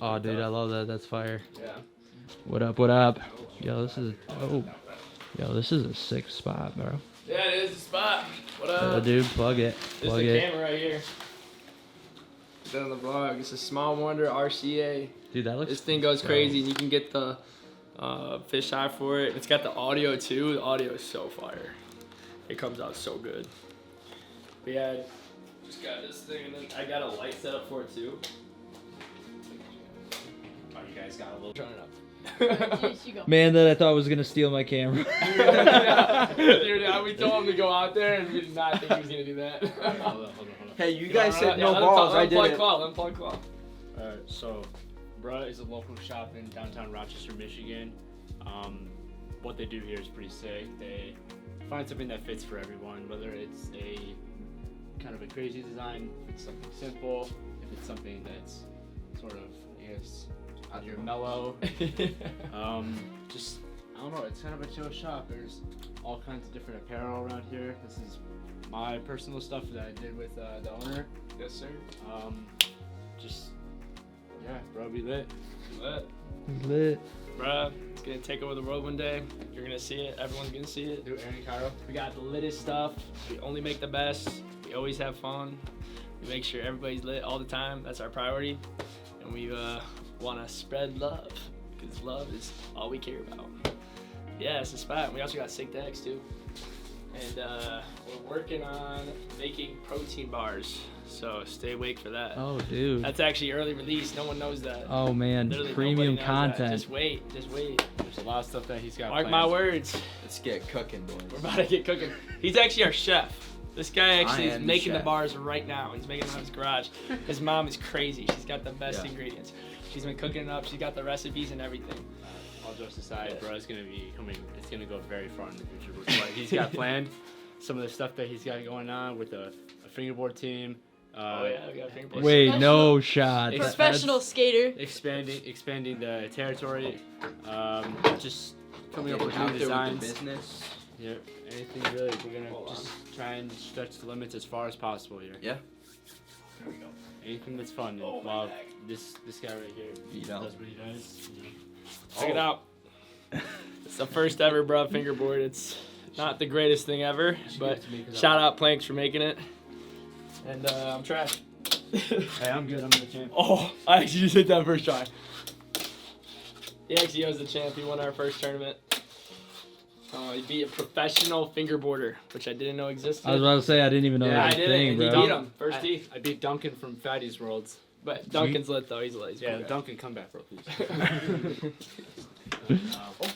Oh, dude, I love that. That's fire. Yeah. What up? What up? Yo, this is this is a sick spot, bro. Yeah, it is the spot. What up? Dude, plug it. This is Plug the it. camera right here. Done on the vlog. It's a Small Wonder RCA. Dude, that looks. This thing goes crazy, and you can get the fisheye for it. It's got the audio too. The audio is so fire. It comes out so good. But yeah, just got this thing, and then I got a light set up for it too. Oh, you guys got a little. Turn it up. Man that I thought was gonna steal my camera. Dude, we told him to go out there, and we did not think he was gonna do that. Hold on. Hey, you guys said no balls. I did it. Let him plug claw. Alright, so Bruh is a local shop in downtown Rochester, Michigan. What they do here is pretty sick. They find something that fits for everyone, whether it's a kind of a crazy design, if it's something simple, if it's something that's sort of, I guess, out here mellow. Just, I don't know, it's kind of a chill shop. There's all kinds of different apparel around here. This is my personal stuff that I did with the owner. Yes, sir. Yeah, bro, be lit. Lit. Bruh, it's gonna take over the world one day. You're gonna see it. Everyone's gonna see it. Do Aaron Cairo. We got the littest stuff. We only make the best. We always have fun. We make sure everybody's lit all the time. That's our priority. And we want to spread love, because love is all we care about. Yeah, it's the spot. We also got sick decks too. And we're working on making protein bars. So stay awake for that. Oh, dude. That's actually early release. No one knows that. Oh man, Literally premium nobody knows content. that. Just wait. There's a lot of stuff that he's got Mark planned. my words. Let's get cooking, boys. We're about to get cooking. He's actually our chef. This guy actually I is am the making the chef. bars right now. He's making them in his garage. His mom is crazy. She's got the best ingredients. She's been cooking it up. She's got the recipes and everything. All jokes aside, bro, it's gonna go very far in the future with what he's got planned. Some of the stuff that he's got going on with a fingerboard team. Oh yeah, we got a fingerboard. Wait, no shot. Professional skater. Expanding the territory. Just coming up with Out new there with designs. the business. Yeah, anything really. We're gonna just try and stretch the limits as far as possible here. Yeah. There we go. Anything that's fun. Oh, While my bag. this guy right here does what he does. Check it out. It's the first ever bro fingerboard. It's not the greatest thing ever, but shout out Planks for making it. And I'm trash. Hey, I'm good. I'm the champ. Oh, I actually just hit that first try. He actually was the champ. He won our first tournament. He beat a professional fingerboarder, which I didn't know existed. I was about to say I didn't even know Yeah, that I was a did thing, it, and bro. he beat him. First tee. I beat Duncan from Fatty's Worlds. But Duncan's lit though. He's lit. He's Yeah, cool guy. Duncan, come back, bro, please.